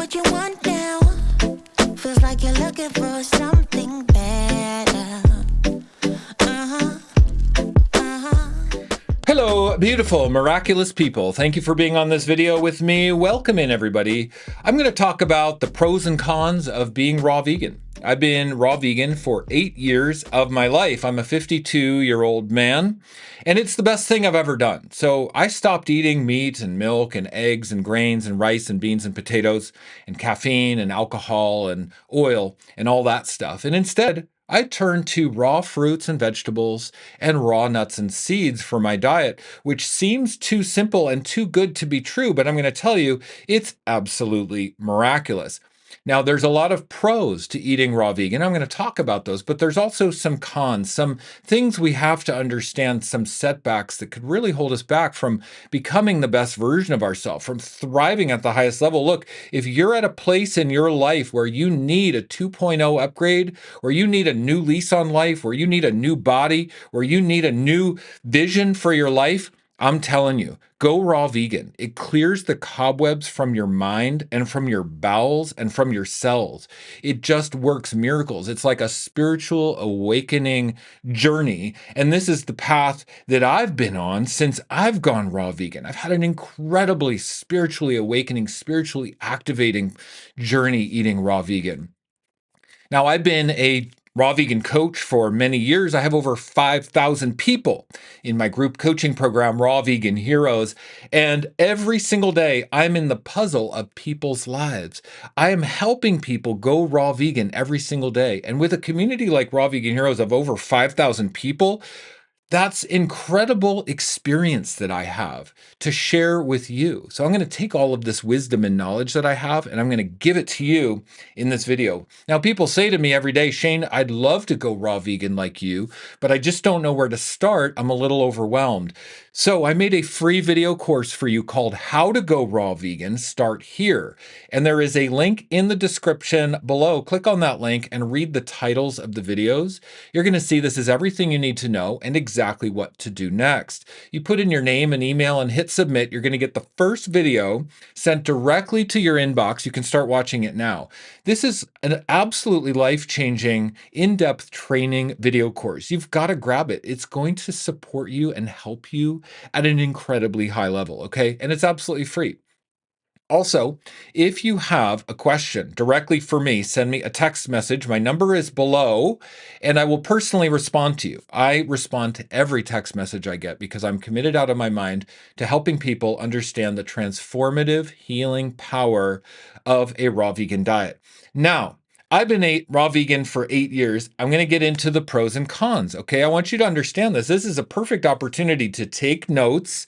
what you want now. Feels like you're looking for something better. Uh-huh, uh-huh. Hello, beautiful, miraculous people. Thank you for being on this video with me. Welcome in, everybody. I'm going to talk about the pros and cons of being raw vegan. I've been raw vegan for 8 years of my life. I'm a 52-year-old man, and it's the best thing I've ever done. So I stopped eating meat and milk and eggs and grains and rice and beans and potatoes and caffeine and alcohol and oil and all that stuff. And instead, I turned to raw fruits and vegetables and raw nuts and seeds for my diet, which seems too simple and too good to be true, but I'm going to tell you, it's absolutely miraculous. Now, there's a lot of pros to eating raw vegan. I'm going to talk about those, but there's also some cons, some things we have to understand, some setbacks that could really hold us back from becoming the best version of ourselves, from thriving at the highest level. Look, if you're at a place in your life where you need a 2.0 upgrade, where you need a new lease on life, where you need a new body, where you need a new vision for your life, I'm telling you, go raw vegan. It clears the cobwebs from your mind and from your bowels and from your cells. It just works miracles. It's like a spiritual awakening journey. And this is the path that I've been on since I've gone raw vegan. I've had an incredibly spiritually awakening, spiritually activating journey eating raw vegan. Now, I've been a raw vegan coach for many years. I have over 5,000 people in my group coaching program, Raw Vegan Heroes. And every single day, I'm in the puzzle of people's lives. I am helping people go raw vegan every single day. And with a community like Raw Vegan Heroes of over 5,000 people, that's incredible experience that I have to share with you. So I'm going to take all of this wisdom and knowledge that I have, and I'm going to give it to you in this video. Now, people say to me every day, Shane, I'd love to go raw vegan like you, but I just don't know where to start. I'm a little overwhelmed. So I made a free video course for you called How to Go Raw Vegan. Start here. And there is a link in the description below. Click on that link and read the titles of the videos. You're going to see this is everything you need to know and exactly what to do next. You put in your name and email and hit submit. You're going to get the first video sent directly to your inbox. You can start watching it now. This is an absolutely life-changing, in-depth training video course. You've got to grab it. It's going to support you and help you at an incredibly high level, okay? And it's absolutely free. Also, if you have a question directly for me, send me a text message. My number is below, and I will personally respond to you. I respond to every text message I get because I'm committed out of my mind to helping people understand the transformative healing power of a raw vegan diet. Now, I've been a raw vegan for 8 years. I'm going to get into the pros and cons, okay? I want you to understand this. This is a perfect opportunity to take notes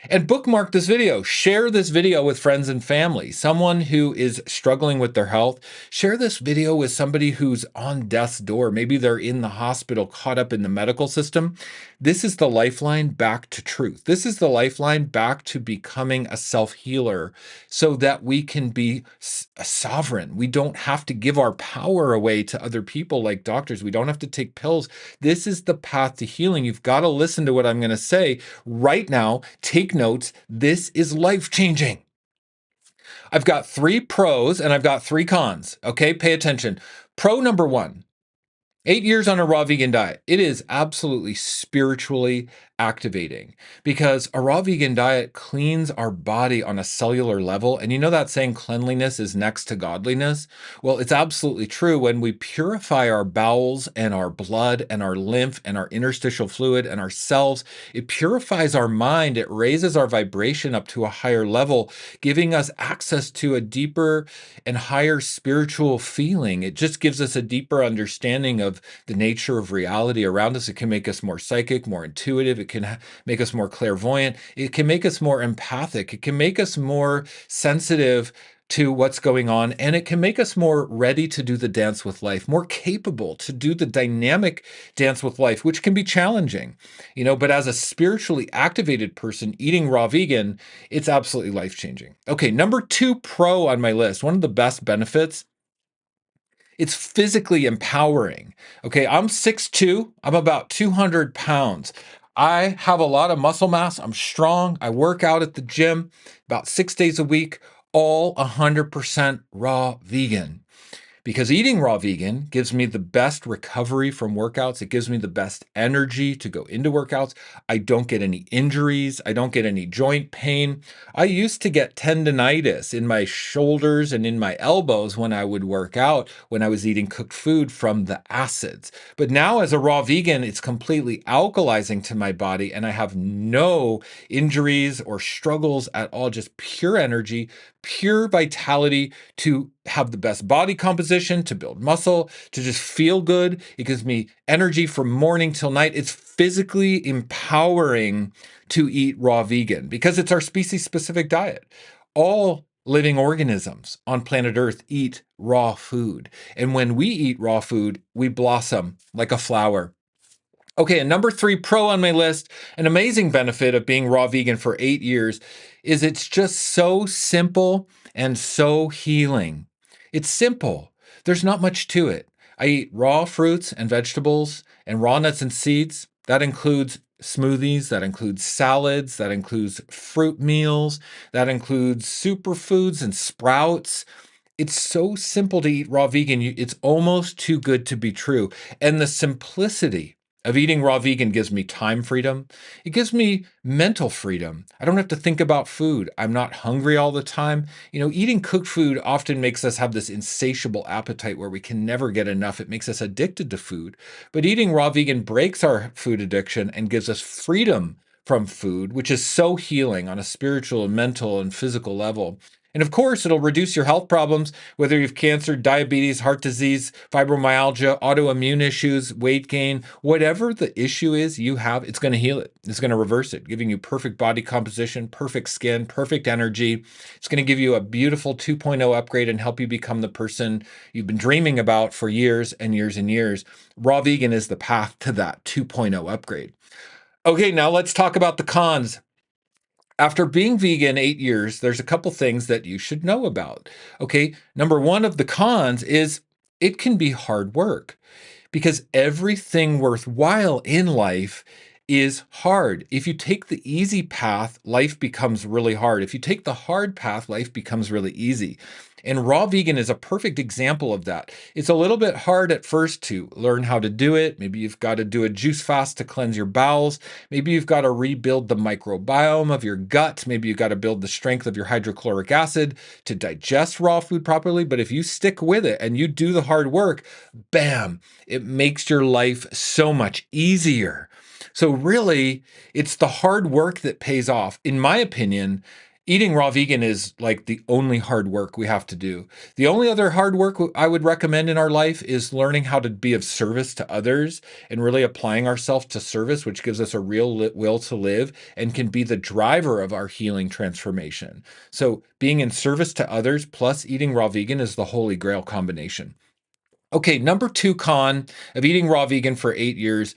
and bookmark this video. Share this video with friends and family. Someone who is struggling with their health, share this video with somebody who's on death's door. Maybe they're in the hospital, caught up in the medical system. This is the lifeline back to truth. This is the lifeline back to becoming a self-healer so that we can be a sovereign. We don't have to give our power away to other people like doctors. We don't have to take pills. This is the path to healing. You've got to listen to what I'm going to say right now. Take notes. This is life-changing. I've got 3 pros and I've got 3 cons. Okay, pay attention. Pro number 1. 8 years on a raw vegan diet. It is absolutely spiritually activating because a raw vegan diet cleans our body on a cellular level. And you know that saying cleanliness is next to godliness? Well, it's absolutely true. When we purify our bowels and our blood and our lymph and our interstitial fluid and our cells, it purifies our mind. It raises our vibration up to a higher level, giving us access to a deeper and higher spiritual feeling. It just gives us a deeper understanding of the nature of reality around us. It can make us more psychic, more intuitive. It can make us more clairvoyant. It can make us more empathic. It can make us more sensitive to what's going on, and it can make us more ready to do the dance with life, more capable to do the dynamic dance with life, which can be challenging, but as a spiritually activated person eating raw vegan, it's absolutely life-changing. Okay, number 2 pro on my list, one of the best benefits, it's physically empowering. Okay, I'm 6'2", I'm about 200 pounds. I have a lot of muscle mass. I'm strong. I work out at the gym about 6 days a week. all 100% raw vegan. Because eating raw vegan gives me the best recovery from workouts. It gives me the best energy to go into workouts. I don't get any injuries. I don't get any joint pain. I used to get tendonitis in my shoulders and in my elbows when I would work out, when I was eating cooked food from the acids. But now, as a raw vegan, it's completely alkalizing to my body, and I have no injuries or struggles at all, just pure energy, pure vitality to have the best body composition, to build muscle, to just feel good. It gives me energy from morning till night. It's physically empowering to eat raw vegan because it's our species specific diet. All living organisms on planet Earth eat raw food. And when we eat raw food, we blossom like a flower. Okay, and number 3 pro on my list, an amazing benefit of being raw vegan for 8 years is it's just so simple and so healing. It's simple. There's not much to it. I eat raw fruits and vegetables and raw nuts and seeds. That includes smoothies, that includes salads, that includes fruit meals, that includes superfoods and sprouts. It's so simple to eat raw vegan. It's almost too good to be true. And the simplicity of eating raw vegan gives me time freedom. It gives me mental freedom. I don't have to think about food. I'm not hungry all the time. Eating cooked food often makes us have this insatiable appetite where we can never get enough. It makes us addicted to food. But eating raw vegan breaks our food addiction and gives us freedom from food, which is so healing on a spiritual, mental, and physical level. And of course, it'll reduce your health problems, whether you have cancer, diabetes, heart disease, fibromyalgia, autoimmune issues, weight gain, whatever the issue is you have, it's going to heal it. It's going to reverse it, giving you perfect body composition, perfect skin, perfect energy. It's going to give you a beautiful 2.0 upgrade and help you become the person you've been dreaming about for years and years and years. Raw vegan is the path to that 2.0 upgrade. Okay, now let's talk about the cons. After being vegan 8 years, there's a couple things that you should know about. Okay, number 1 of the cons is it can be hard work because everything worthwhile in life is hard. If you take the easy path, life becomes really hard. If you take the hard path, life becomes really easy. And raw vegan is a perfect example of that. It's a little bit hard at first to learn how to do it. Maybe you've got to do a juice fast to cleanse your bowels. Maybe you've got to rebuild the microbiome of your gut. Maybe you've got to build the strength of your hydrochloric acid to digest raw food properly. But if you stick with it and you do the hard work, bam, it makes your life so much easier. So really, it's the hard work that pays off. In my opinion, eating raw vegan is like the only hard work we have to do. The only other hard work I would recommend in our life is learning how to be of service to others and really applying ourselves to service, which gives us a real will to live and can be the driver of our healing transformation. So being in service to others plus eating raw vegan is the holy grail combination. Okay, number 2 con of eating raw vegan for 8 years.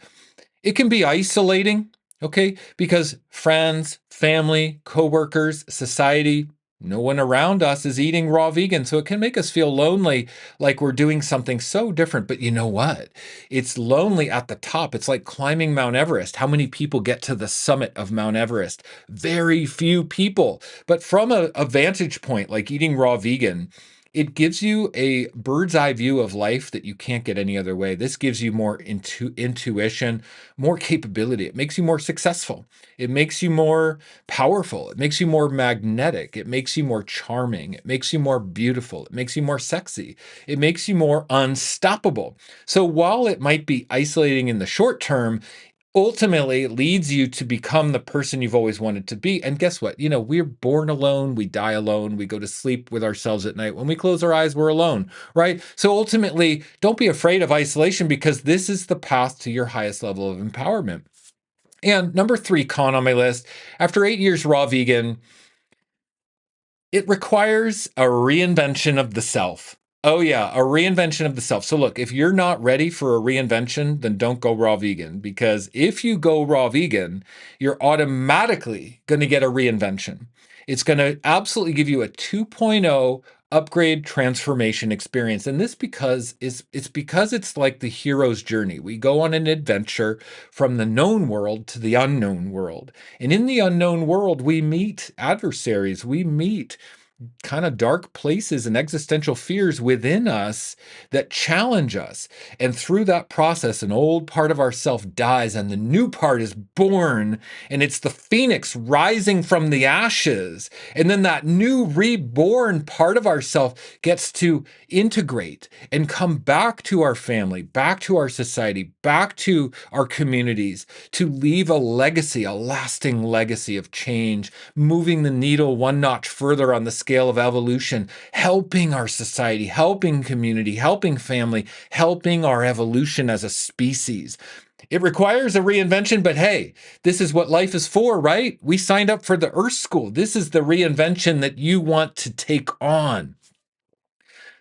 It can be isolating, okay? Because friends, family, coworkers, society, no one around us is eating raw vegan. So it can make us feel lonely, like we're doing something so different. But you know what? It's lonely at the top. It's like climbing Mount Everest. How many people get to the summit of Mount Everest? Very few people. But from a vantage point, like eating raw vegan, it gives you a bird's eye view of life that you can't get any other way. This gives you more intuition, more capability. It makes you more successful. It makes you more powerful. It makes you more magnetic. It makes you more charming. It makes you more beautiful. It makes you more sexy. It makes you more unstoppable. So while it might be isolating in the short term, ultimately it leads you to become the person you've always wanted to be. And guess what? We're born alone, we die alone, we go to sleep with ourselves at night. When we close our eyes, we're alone, right? So ultimately, don't be afraid of isolation because this is the path to your highest level of empowerment. And number 3 con on my list, after 8 years raw vegan, it requires a reinvention of the self. Oh, yeah, a reinvention of the self. So, look, if you're not ready for a reinvention, then don't go raw vegan. Because if you go raw vegan, you're automatically going to get a reinvention. It's going to absolutely give you a 2.0 upgrade transformation experience. And this because it's like the hero's journey. We go on an adventure from the known world to the unknown world. And in the unknown world, we meet adversaries. We meet kind of dark places and existential fears within us that challenge us. And through that process, an old part of ourself dies and the new part is born. And it's the phoenix rising from the ashes. And then that new reborn part of ourself gets to integrate and come back to our family, back to our society, back to our communities, to leave a legacy, a lasting legacy of change, moving the needle one notch further on the scale of evolution, helping our society, helping community, helping family, helping our evolution as a species. It requires a reinvention, but hey, this is what life is for, right? We signed up for the Earth School. This is the reinvention that you want to take on.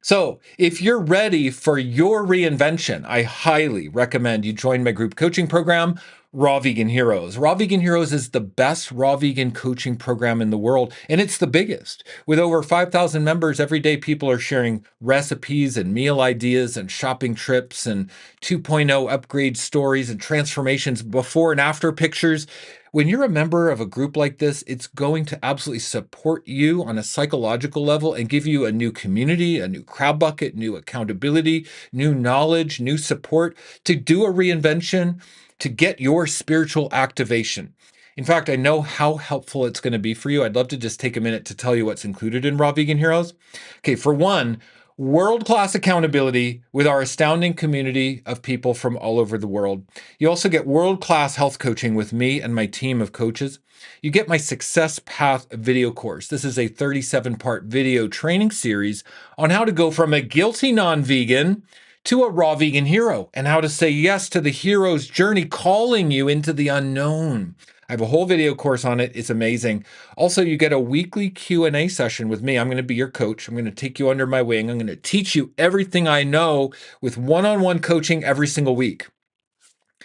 So, if you're ready for your reinvention, I highly recommend you join my group coaching program, Raw Vegan Heroes. Raw Vegan Heroes is the best raw vegan coaching program in the world, and it's the biggest. With over 5,000 members, every day people are sharing recipes and meal ideas and shopping trips and 2.0 upgrade stories and transformations, before and after pictures. When you're a member of a group like this, it's going to absolutely support you on a psychological level and give you a new community, a new crowd bucket, new accountability, new knowledge, new support to do a reinvention, to get your spiritual activation. In fact, I know how helpful it's going to be for you. I'd love to just take a minute to tell you what's included in Raw Vegan Heroes. Okay, for one, world-class accountability with our astounding community of people from all over the world. You also get world-class health coaching with me and my team of coaches. You get my Success Path video course. This is a 37-part video training series on how to go from a guilty non-vegan to a raw vegan hero, and how to say yes to the hero's journey calling you into the unknown. I have a whole video course on it. It's amazing. Also, you get a weekly Q&A session with me. I'm going to be your coach. I'm going to take you under my wing. I'm going to teach you everything I know with one-on-one coaching every single week.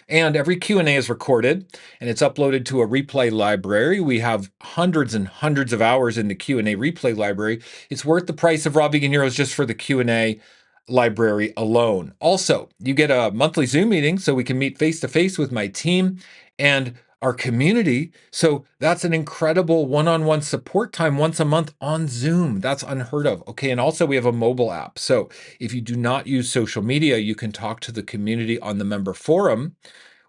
And every Q&A is recorded and it's uploaded to a replay library. We have hundreds and hundreds of hours in the Q&A replay library. It's worth the price of Raw Vegan Heroes just for the Q&A library alone. Also, you get a monthly Zoom meeting so we can meet face-to-face with my team and our community. So that's an incredible one-on-one support time once a month on Zoom. That's unheard of. Okay, and also we have a mobile app. So if you do not use social media, you can talk to the community on the member forum,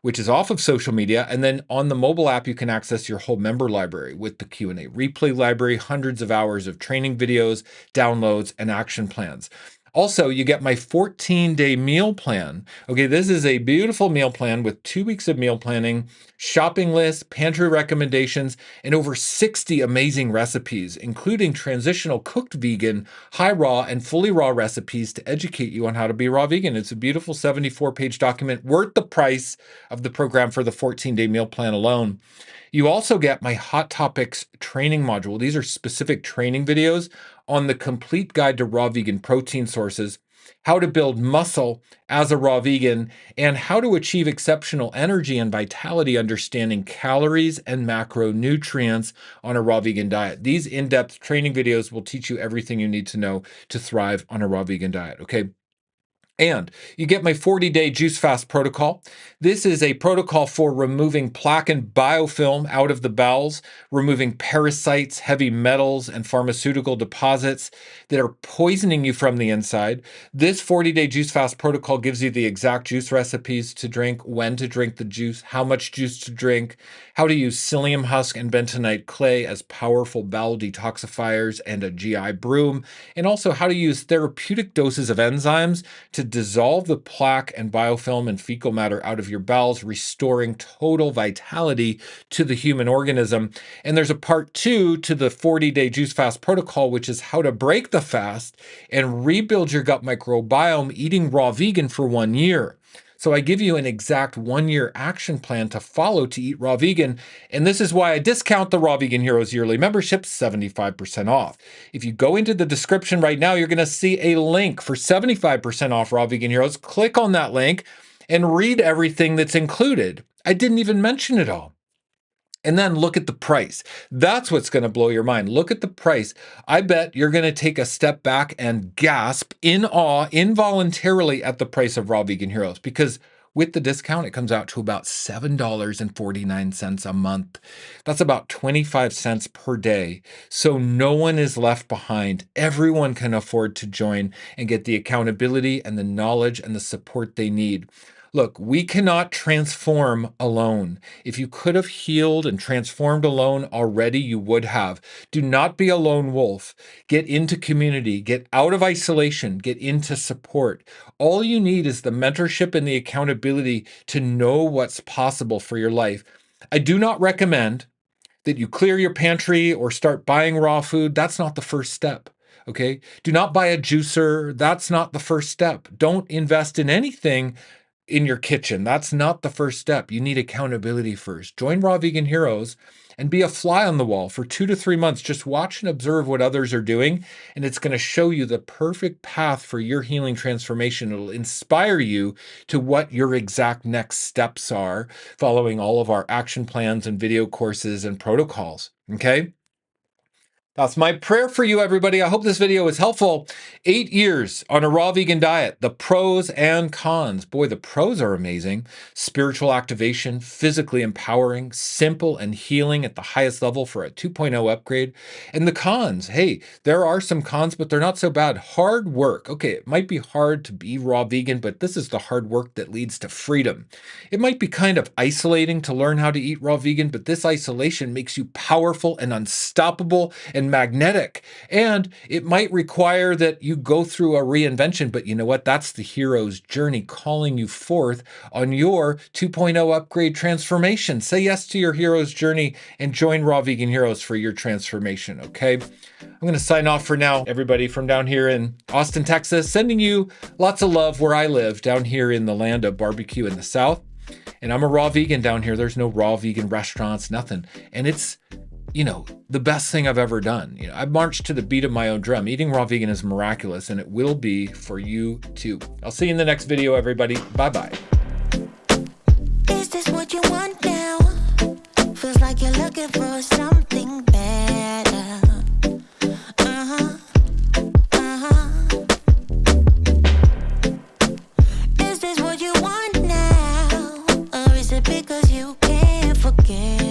which is off of social media. And then on the mobile app, you can access your whole member library with the Q&A replay library, hundreds of hours of training videos, downloads, and action plans. Also, you get my 14-day meal plan. Okay, this is a beautiful meal plan with 2 weeks of meal planning, shopping lists, pantry recommendations, and over 60 amazing recipes, including transitional cooked vegan, high raw, and fully raw recipes to educate you on how to be raw vegan. It's a beautiful 74-page document worth the price of the program for the 14-day meal plan alone. You also get my Hot Topics training module. These are specific training videos on the complete guide to raw vegan protein sources, how to build muscle as a raw vegan, and how to achieve exceptional energy and vitality understanding calories and macronutrients on a raw vegan diet. These in-depth training videos will teach you everything you need to know to thrive on a raw vegan diet, okay? And you get my 40-day juice fast protocol. This is a protocol for removing plaque and biofilm out of the bowels, removing parasites, heavy metals, and pharmaceutical deposits that are poisoning you from the inside. This 40-day juice fast protocol gives you the exact juice recipes to drink, when to drink the juice, how much juice to drink, how to use psyllium husk and bentonite clay as powerful bowel detoxifiers and a GI broom, and also how to use therapeutic doses of enzymes to dissolve the plaque and biofilm and fecal matter out of your bowels, restoring total vitality to the human organism. And there's a part 2 to the 40-day juice fast protocol, which is how to break the fast and rebuild your gut microbiome eating raw vegan for 1 year. So I give you an exact 1-year action plan to follow to eat raw vegan. And this is why I discount the Raw Vegan Heroes yearly membership, 75% off. If you go into the description right now, you're going to see a link for 75% off Raw Vegan Heroes. Click on that link and read everything that's included. I didn't even mention it all. And then look at the price. That's what's going to blow your mind. Look at the price. I bet you're going to take a step back and gasp in awe involuntarily at the price of Raw Vegan Heroes, because With the discount, it comes out to about $7.49 a month. That's about 25 cents per day. So no one is left behind. Everyone can afford to join and get the accountability and the knowledge and the support they need. Look, we cannot transform alone. If you could have healed and transformed alone already, you would have. Do not be a lone wolf. Get into community, get out of isolation, get into support. All you need is the mentorship and the accountability to know what's possible for your life. I do not recommend that you clear your pantry or start buying raw food. That's not the first step. Okay? Do not buy a juicer. That's not the first step. Don't invest in anything in your kitchen. That's not the first step. You need accountability first. Join Raw Vegan Heroes and be a fly on the wall for 2 to 3 months. Just watch and observe what others are doing, and it's going to show you the perfect path for your healing transformation. It'll inspire you to what your exact next steps are, following all of our action plans and video courses and protocols. Okay? That's my prayer for you, everybody. I hope this video was helpful. 8 years on a raw vegan diet, the pros and cons. Boy, the pros are amazing. Spiritual activation, physically empowering, simple and healing at the highest level for a 2.0 upgrade. And the cons, hey, there are some cons, but they're not so bad. Hard work. Okay, it might be hard to be raw vegan, but this is the hard work that leads to freedom. It might be kind of isolating to learn how to eat raw vegan, but this isolation makes you powerful and unstoppable and magnetic. And it might require that you go through a reinvention, but you know what? That's the hero's journey calling you forth on your 2.0 upgrade transformation. Say yes to your hero's journey and join Raw Vegan Heroes for your transformation, okay? I'm going to sign off for now, everybody, from down here in Austin, Texas, sending you lots of love where I live, down here in the land of barbecue in the South. And I'm a raw vegan down here. There's no raw vegan restaurants, nothing. And it's, the best thing I've ever done. I've marched to the beat of my own drum. Eating raw vegan is miraculous, and it will be for you too. I'll see you in the next video, everybody. Bye-bye. Is this what you want now? Feels like you're looking for something better. Uh-huh. Is this what you want now? Or is it because you can't forget?